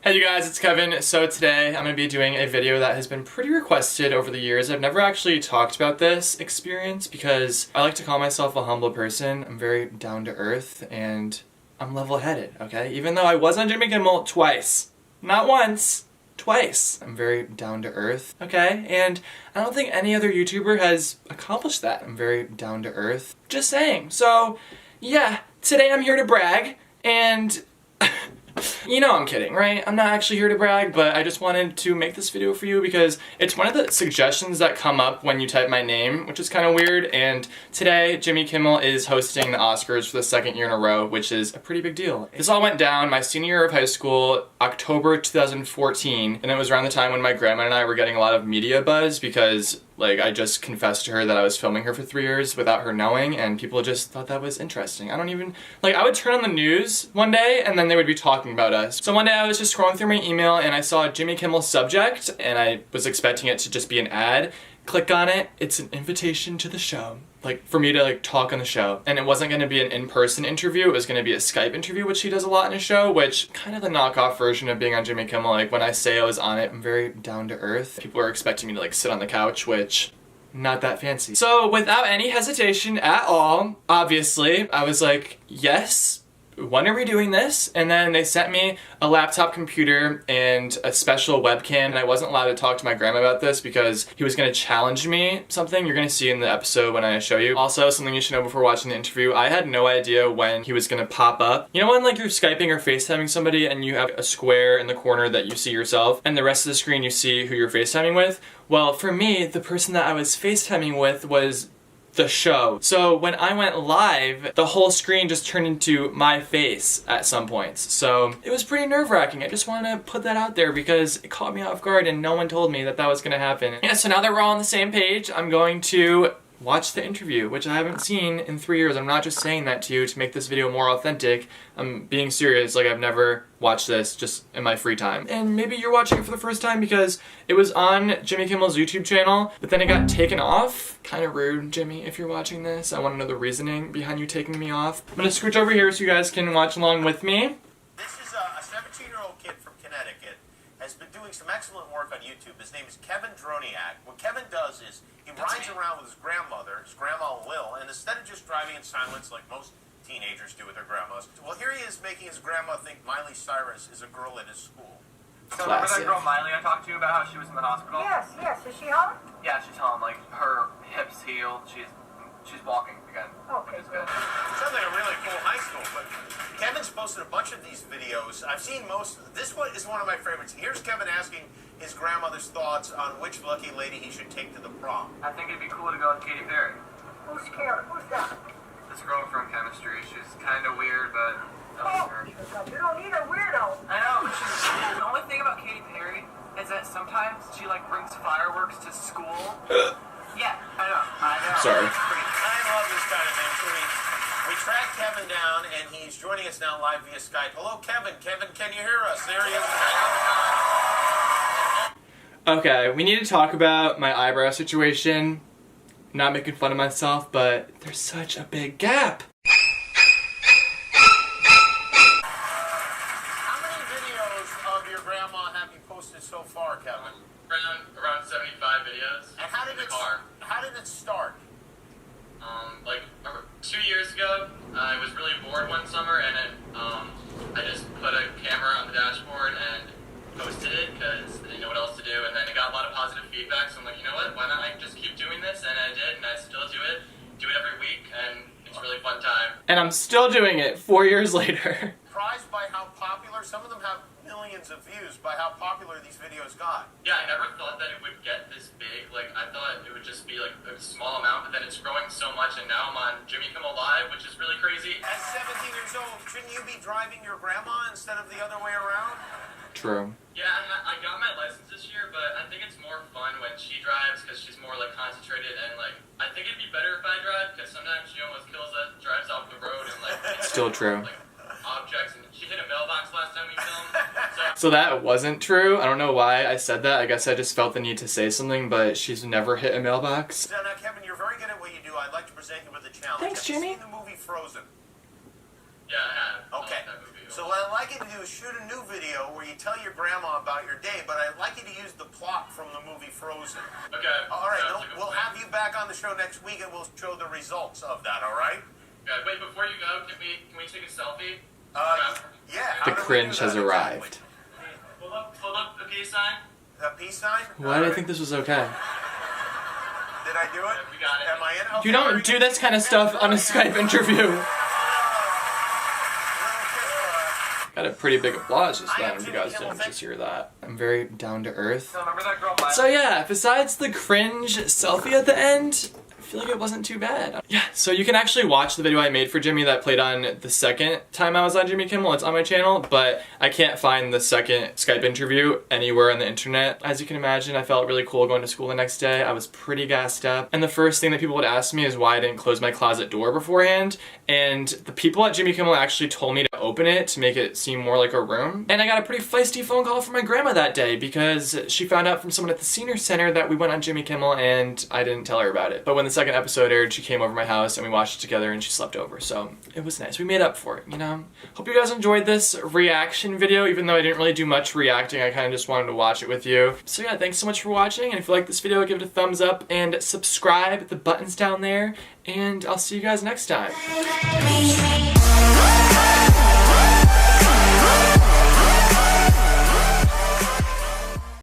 Hey you guys, it's Kevin. So today I'm going to be doing a video that has been pretty requested over the years. I've never actually talked about this experience because I like to call myself a humble person. I'm very down to earth and I'm level-headed, okay? Even though I was on Jimmy Kimmel twice. Not once, twice. I'm very down to earth, okay? And I don't think any other YouTuber has accomplished that. I'm very down to earth. Just saying. So, yeah, today I'm here to brag and you know I'm kidding, right? I'm not actually here to brag, but I just wanted to make this video for you because it's one of the suggestions that come up when you type my name, which is kind of weird, and today Jimmy Kimmel is hosting the Oscars for the second year in a row, which is a pretty big deal. This all went down my senior year of high school, October 2014, and it was around the time when my grandma and I were getting a lot of media buzz because I just confessed to her that I was filming her for 3 years without her knowing, and people just thought that was interesting. I would turn on the news one day, and then they would be talking about us. So one day I was just scrolling through my email, and I saw Jimmy Kimmel's subject, and I was expecting it to just be an ad. Click on it, it's an invitation to the show. For me to talk on the show. And it wasn't gonna be an in-person interview, it was gonna be a Skype interview, which he does a lot in his show, which kind of the knockoff version of being on Jimmy Kimmel. When I say I was on it, I'm very down to earth. People are expecting me to sit on the couch, which not that fancy. So without any hesitation at all, obviously, I was like, yes, when are we doing this? And then they sent me a laptop computer and a special webcam, and I wasn't allowed to talk to my grandma about this because he was gonna challenge me something. You're gonna see in the episode when I show you. Also, something you should know before watching the interview, I had no idea when he was gonna pop up. You know when you're Skyping or FaceTiming somebody and you have a square in the corner that you see yourself, and the rest of the screen you see who you're FaceTiming with? Well, for me, the person that I was FaceTiming with was the show. So when I went live, the whole screen just turned into my face at some points. So it was pretty nerve-wracking. I just wanted to put that out there because it caught me off guard and no one told me that that was gonna happen. Yeah, so now that we're all on the same page, I'm going to watch the interview, which I haven't seen in 3 years. I'm not just saying that to you to make this video more authentic. I'm being serious, I've never watched this just in my free time. And maybe you're watching it for the first time because it was on Jimmy Kimmel's YouTube channel, but then it got taken off. Kind of rude, Jimmy, if you're watching this. I want to know the reasoning behind you taking me off. I'm gonna scooch over here so you guys can watch along with me. This is a 17-year-old kid from Connecticut, has been doing some excellent work on YouTube. His name is Kevin Droniak. What Kevin does is he rides around with his grandmother, his grandma Lil, and instead of just driving in silence like most teenagers do with their grandmas, well, here he is making his grandma think Miley Cyrus is a girl at his school. So remember that girl Miley I talked to you about how she was in the hospital? Yes. Is she home? Yeah, she's home. Her hips healed. She's walking again. Okay, good. Sounds like a really cool high school, but Kevin's posted a bunch of these videos. I've seen most. This one is one of my favorites. Here's Kevin asking his grandmother's thoughts on which lucky lady he should take to the prom. I think it'd be cool to go with Katy Perry. Who's Karen? Who's that? This girl from chemistry. She's kind of weird, but I like her. You don't need a weirdo. I know, but she's cool. The only thing about Katy Perry is that sometimes she brings fireworks to school. Yeah, I know. Sorry. I love this kind of thing. So we tracked Kevin down, and he's joining us now live via Skype. Hello, Kevin. Kevin, can you hear us? There he is. Okay, we need to talk about my eyebrow situation. Not making fun of myself, but there's such a big gap. How many videos of your grandma have you posted so far, Kevin? Around 75 videos. And how did it start? 2 years ago, I was really bored one summer, and I just put a camera on the dashboard and posted it because I didn't know what else to do, and then it got a lot of positive feedback, so I'm like, you know what, why not just keep doing this? And I did, and I still do it every week, and it's a really fun time. And I'm still doing it 4 years later. Surprised by how popular, some of them have millions of views, by how popular these videos got. Yeah, I never thought that it would get this big. I thought it would just be a small amount, but then it's growing so much, and now I'm on Jimmy Kimmel Live, which is really crazy. At 17 years old, shouldn't you be driving your grandma instead of the other way around? True. Yeah, and I got my license this year, but I think it's more fun when she drives because she's more concentrated, and I think it'd be better if I drive because sometimes she almost drives off the road and Still true. Objects, and she hit a mailbox last time we filmed. So that wasn't true. I don't know why I said that. I guess I just felt the need to say something, but she's never hit a mailbox. So now, Kevin, you're very good at what you do. I'd like to present you with a challenge. Thanks, Jimmy. Have you seen the movie Frozen? Yeah, I have. Okay. I like that movie. So what I'd like you to do is shoot a new video where you tell your grandma about your day, but I'd like you to use the plot from the movie Frozen. Okay. All right, sounds like a we'll plan. have you back on the show next week and we'll show the results of that, all right? Okay, wait, before you go, can we take a selfie? Yeah. The how do we cringe do has that arrived. Hold up the peace sign. The peace sign? Why did I think this was okay? Did I do it? We got it. Am I in? Okay, You don't very do good. this kind of stuff on a Skype interview. Got a pretty big applause just then, if you guys didn't just hear that. I'm very down to earth. Remember that girl by So yeah, besides the cringe selfie at the end, I feel like it wasn't too bad. Yeah, so you can actually watch the video I made for Jimmy that played on the second time I was on Jimmy Kimmel. It's on my channel, but I can't find the second Skype interview anywhere on the internet. As you can imagine, I felt really cool going to school the next day. I was pretty gassed up. And the first thing that people would ask me is why I didn't close my closet door beforehand. And the people at Jimmy Kimmel actually told me to open it to make it seem more like a room. And I got a pretty feisty phone call from my grandma that day because she found out from someone at the senior center that we went on Jimmy Kimmel and I didn't tell her about it. But when the second episode aired, she came over to my house and we watched it together and she slept over. So it was nice. We made up for it, you know? Hope you guys enjoyed this reaction video, even though I didn't really do much reacting. I kind of just wanted to watch it with you. So yeah, thanks so much for watching. And if you like this video, give it a thumbs up and subscribe. The button's down there. And I'll see you guys next time.